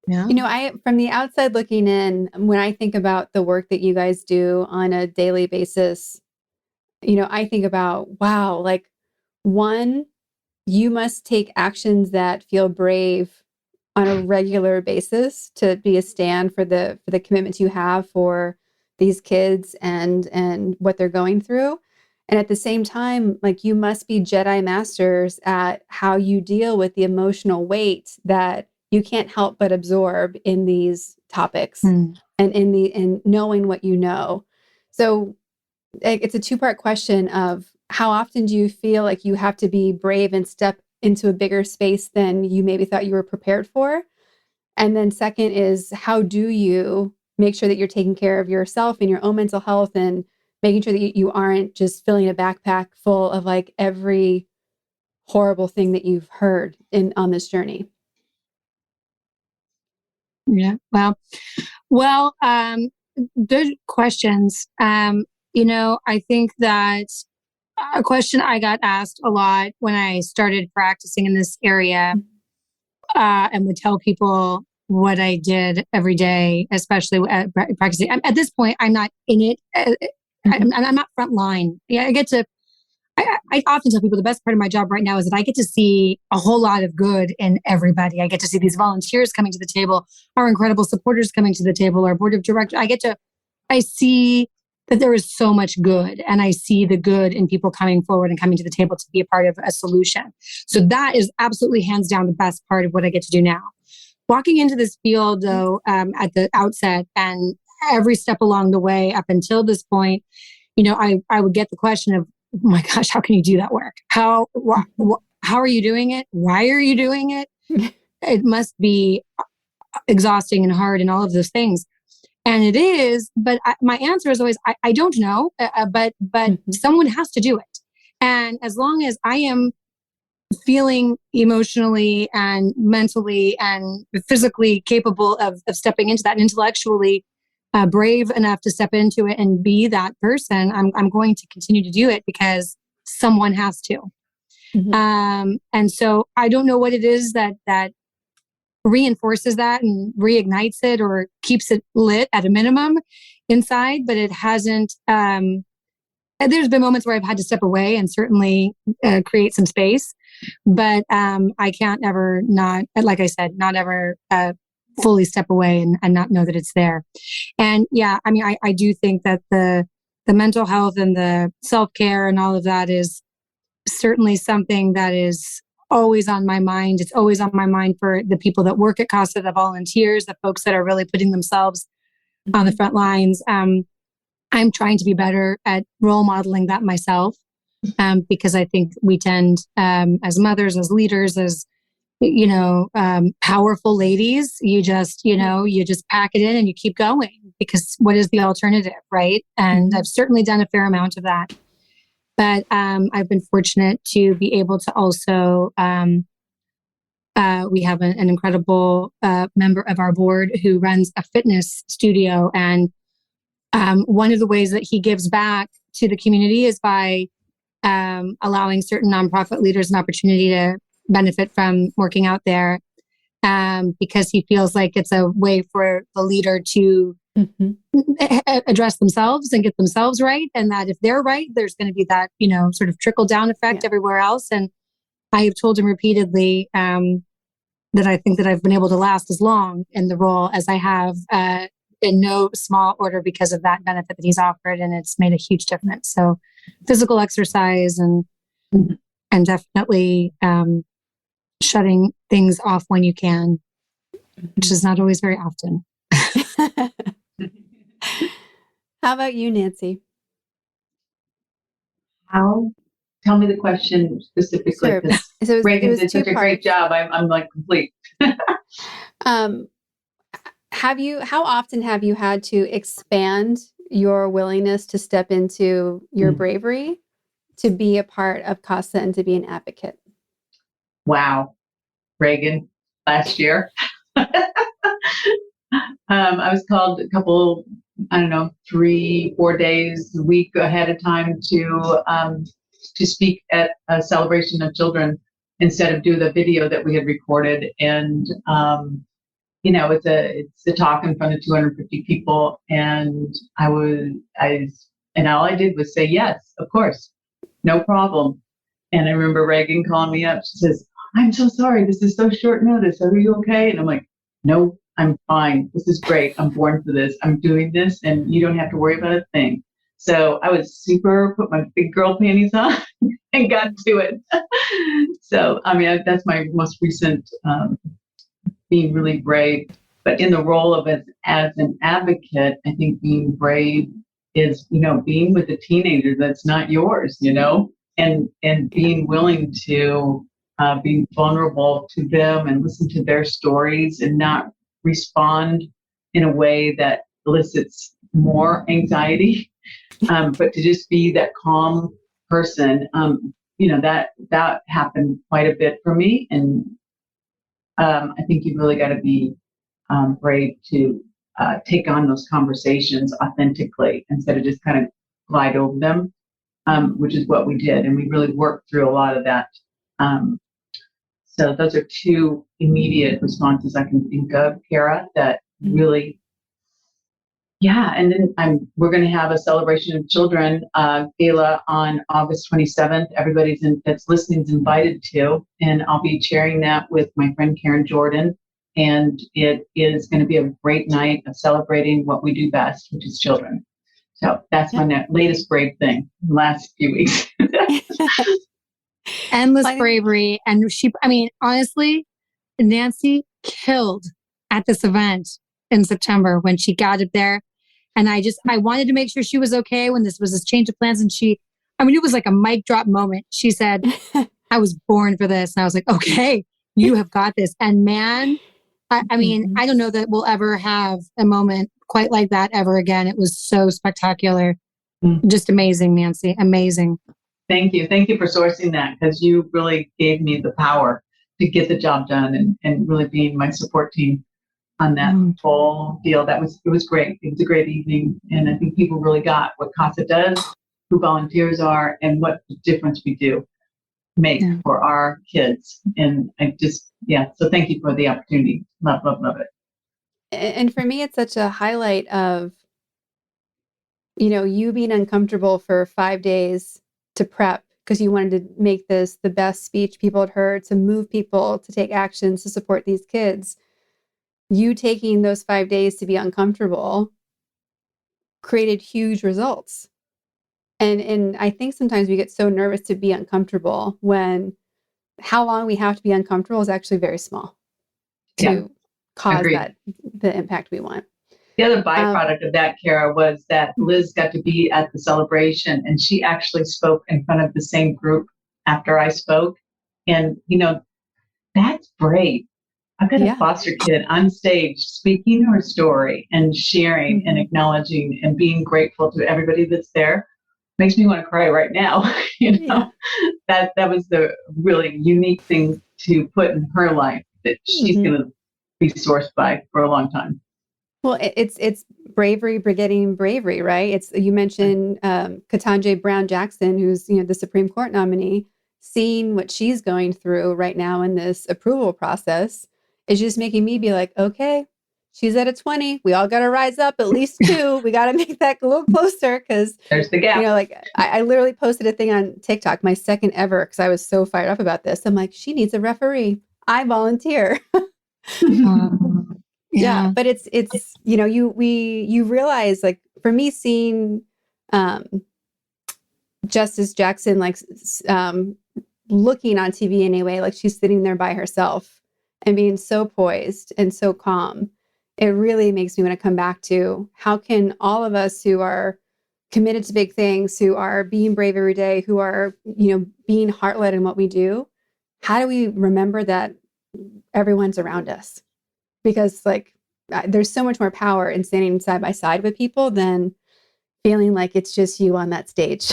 Yeah. From the outside looking in, when I think about the work that you guys do on a daily basis, I think about, wow, like, one, you must take actions that feel brave on a regular basis to be a stand for the commitments you have for these kids and what they're going through. And at the same time, like, you must be Jedi masters at how you deal with the emotional weight that you can't help but absorb in these topics and in knowing what you know. So it's a two-part question of, how often do you feel like you have to be brave and step into a bigger space than you maybe thought you were prepared for? And then second is, how do you make sure that you're taking care of yourself and your own mental health, and making sure that you aren't just filling a backpack full of like every horrible thing that you've heard on this journey? Yeah. Well, good questions. I think that a question I got asked a lot when I started practicing in this area, and would tell people what I did every day, especially at practicing. At this point, I'm not in it. I'm not front line. Yeah, I often tell people the best part of my job right now is that I get to see a whole lot of good in everybody. I get to see these volunteers coming to the table, our incredible supporters coming to the table, our board of directors. I see that there is so much good, and I see the good in people coming forward and coming to the table to be a part of a solution. So that is absolutely hands down the best part of what I get to do now. Walking into this field, though, at the outset and every step along the way up until this point, I would get the question of, oh my gosh, how can you do that work? How are you doing it? Why are you doing it? It must be exhausting and hard and all of those things. And it is, but my answer is always, I don't know, but someone has to do it. And as long as I am feeling emotionally and mentally and physically capable of stepping into that, and intellectually brave enough to step into it and be that person, I'm going to continue to do it, because someone has to. And so I don't know what it is that reinforces that and reignites it or keeps it lit at a minimum inside, but it hasn't. There's been moments where I've had to step away and certainly create some space, but I can't ever not, like I said, not ever fully step away and not know that it's there. And yeah, I mean, I do think that the mental health and the self-care and all of that is certainly something that is always on my mind. It's always on my mind for the people that work at CASA, the volunteers, the folks that are really putting themselves on the front lines. I'm trying to be better at role modeling that myself, because I think we tend, as mothers, as leaders, as powerful ladies, you just pack it in and you keep going, because what is the alternative, right? And I've certainly done a fair amount of that. But I've been fortunate to be able to also, we have an incredible member of our board who runs a fitness studio. And one of the ways that he gives back to the community is by allowing certain nonprofit leaders an opportunity to benefit from working out there. because he feels like it's a way for the leader to address themselves and get themselves right. And that if they're right, there's going to be that, sort of trickle down effect everywhere else. And I have told him repeatedly that I think that I've been able to last as long in the role as I have in no small order because of that benefit that he's offered. And it's made a huge difference. So physical exercise and definitely shutting things off when you can, which is not always very often. How about you, Nancy? Tell me the question specifically. Sure. So Reagan did such a great job. I'm like complete. How often have you had to expand your willingness to step into your bravery to be a part of CASA and to be an advocate? Wow. Reagan, last year. I was called a couple, 3-4 days a week ahead of time to speak at a celebration of children instead of do the video that we had recorded. And, it's a talk in front of 250 people. And all I did was say, yes, of course, no problem. And I remember Regan calling me up. She says, I'm so sorry. This is so short notice. Are you okay? And I'm like, no, I'm fine. This is great. I'm born for this. I'm doing this and you don't have to worry about a thing. So I was put my big girl panties on and got to it. So, that's my most recent being really brave. But in the role of as an advocate, I think being brave is, being with a teenager that's not yours, and being willing to be vulnerable to them and listen to their stories and not respond in a way that elicits more anxiety, but to just be that calm person. That happened quite a bit for me. And I think you really got to be brave to take on those conversations authentically instead of just kind of glide over them, which is what we did. And we really worked through a lot of that. So those are two immediate responses I can think of, Kara, that really, and then we're going to have a celebration of children gala on August 27th. Everybody that's listening is invited to, and I'll be chairing that with my friend Karen Jordan. And it is going to be a great night of celebrating what we do best, which is children. So that's my latest brave thing in the last few weeks. Endless bravery. And honestly, Nancy killed at this event in September when she got up there. And I wanted to make sure she was okay when this was this change of plans. And it was like a mic drop moment. She said, I was born for this. And I was like, okay, you have got this. And man, I don't know that we'll ever have a moment quite like that ever again. It was so spectacular. Just amazing, Nancy. Amazing. Thank you. Thank you for sourcing that, because you really gave me the power to get the job done and really being my support team on that whole deal. It was great. It was a great evening. And I think people really got what CASA does, who volunteers are, and what difference we do make for our kids. And so thank you for the opportunity. Love it. And for me, it's such a highlight of, you being uncomfortable for 5 days to prep because you wanted to make this the best speech people had heard, to move people to take actions to support these kids. You taking those 5 days to be uncomfortable created huge results. And I think sometimes we get so nervous to be uncomfortable when how long we have to be uncomfortable is actually very small to cause the impact we want. The other byproduct of that, Kara, was that Liz got to be at the celebration, and she actually spoke in front of the same group after I spoke. And, that's brave. I've got a foster kid on stage speaking her story and sharing and acknowledging and being grateful to everybody that's there. Makes me want to cry right now. That was the really unique thing to put in her life that she's going to be sourced by for a long time. Well, it's bravery begetting bravery, right? You mentioned Ketanji Brown Jackson, who's the Supreme Court nominee, seeing what she's going through right now in this approval process. is just making me be like, okay, she's at a 20. We all got to rise up at least 2. We got to make that a little closer because there's the gap. like I literally posted a thing on TikTok, my second ever, because I was so fired up about this. I'm like, she needs a referee. I volunteer. Yeah, but it's you realize, like, for me, seeing Justice Jackson looking on TV anyway, like she's sitting there by herself and being so poised and so calm, it really makes me want to come back to how can all of us who are committed to big things, who are being brave every day, who are being heart-led in what we do, how do we remember that everyone's around us? Because there's so much more power in standing side by side with people than feeling like it's just you on that stage.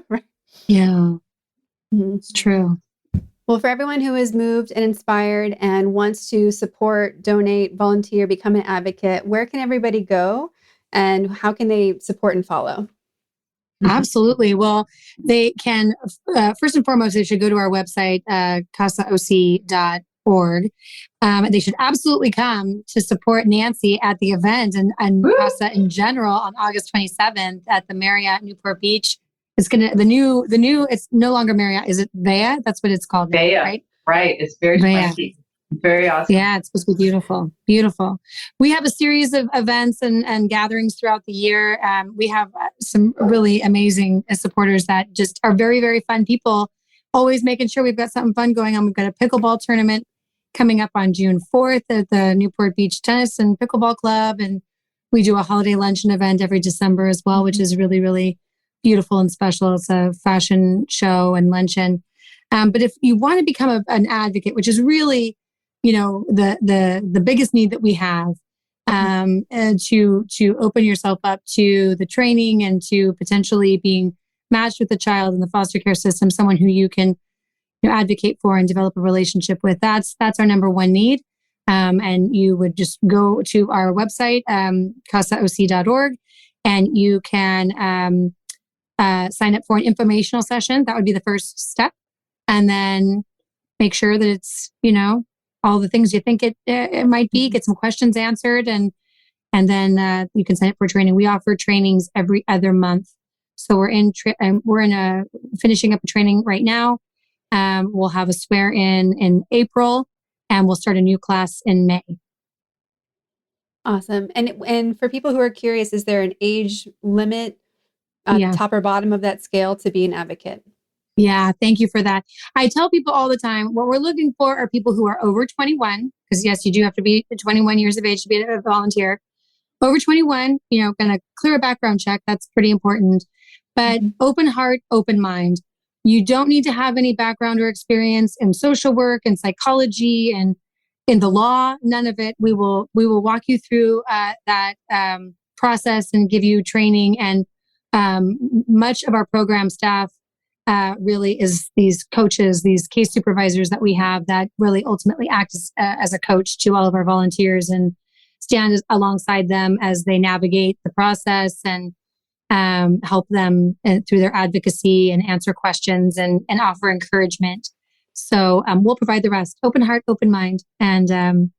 Right? Yeah, Mm-hmm. It's true. Well, for everyone who is moved and inspired and wants to support, donate, volunteer, become an advocate, where can everybody go and how can they support and follow? Absolutely. Well, they can, first and foremost, they should go to our website, CASAOC.org. They should absolutely come to support Nancy at the event and CASA in general on August 27th at the Marriott Newport Beach. It's it's no longer Marriott. Is it Vea? That's what it's called. Vea, now, right? Right. It's very swanky. Very awesome. Yeah, it's supposed to be beautiful. Beautiful. We have a series of events and gatherings throughout the year. We have some really amazing supporters that just are very, very fun people, always making sure we've got something fun going on. We've got a pickleball tournament coming up on June 4th at the Newport Beach Tennis and Pickleball Club. And we do a holiday luncheon event every December as well, which is really, really beautiful and special. It's a fashion show and luncheon. But if you want to become an advocate, which is really the biggest need that we have, and to open yourself up to the training and to potentially being matched with a child in the foster care system, someone who you can advocate for and develop a relationship with. That's our number one need. And you would just go to our website, CASAOC.org, and you can sign up for an informational session. That would be the first step. And then make sure that it's, all the things you think it might be, get some questions answered, and then you can sign up for training. We offer trainings every other month. So we're finishing up a training right now. We'll have a swear in April, and we'll start a new class in May. Awesome. And for people who are curious, is there an age limit top or bottom of that scale to be an advocate? Yeah, thank you for that. I tell people all the time, what we're looking for are people who are over 21, because yes, you do have to be 21 years of age to be a volunteer. Over 21, going to clear a background check. That's pretty important. But open heart, open mind. You don't need to have any background or experience in social work and psychology and in the law. None of it. We will walk you through that process and give you training. And much of our program staff really is these coaches, these case supervisors that we have that really ultimately act as a coach to all of our volunteers and stand alongside them as they navigate the process and help them through their advocacy and answer questions and offer encouragement. So we'll provide the rest. Open heart, open mind, and you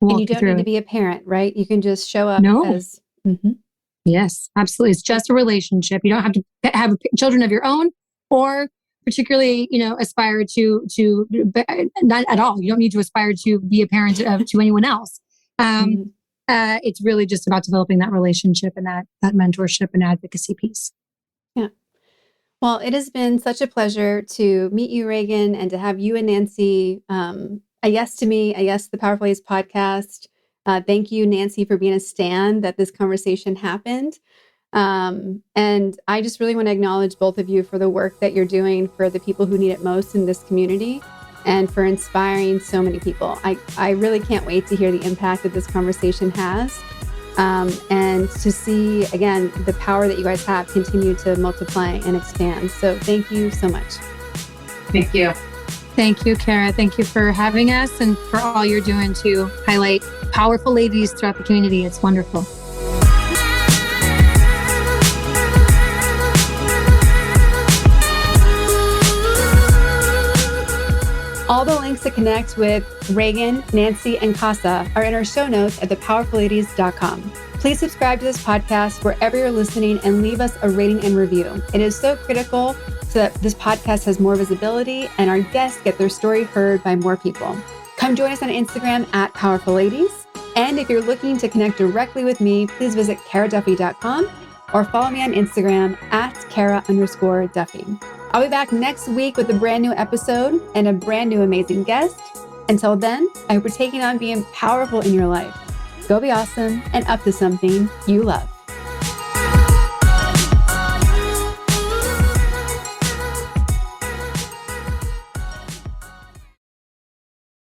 don't need to be a parent, right? You can just show up as... Mm-hmm. Yes, absolutely. It's just a relationship. You don't have to have children of your own, or particularly, aspire to not at all. You don't need to aspire to be a parent to anyone else. It's really just about developing that relationship and that mentorship and advocacy piece. Yeah. Well, it has been such a pleasure to meet you, Regan, and to have you and Nancy. A yes to me, a yes to the Powerful Ladies podcast. Thank you, Nancy, for being a stand that this conversation happened. And I just really want to acknowledge both of you for the work that you're doing for the people who need it most in this community and for inspiring so many people. I really can't wait to hear the impact that this conversation has and to see, again, the power that you guys have continue to multiply and expand. So thank you so much. Thank you. Thank you, Kara. Thank you for having us and for all you're doing to highlight powerful ladies throughout the community. It's wonderful. All the links to connect with Regan, Nancy, and CASA are in our show notes at thepowerfulladies.com. Please subscribe to this podcast wherever you're listening and leave us a rating and review. It is so critical so that this podcast has more visibility and our guests get their story heard by more people. Come join us on Instagram at Powerful Ladies. And if you're looking to connect directly with me, please visit caraduffy.com or follow me on Instagram at Cara_Duffy. I'll be back next week with a brand new episode and a brand new amazing guest. Until then, I hope you're taking on being powerful in your life. Go be awesome and up to something you love.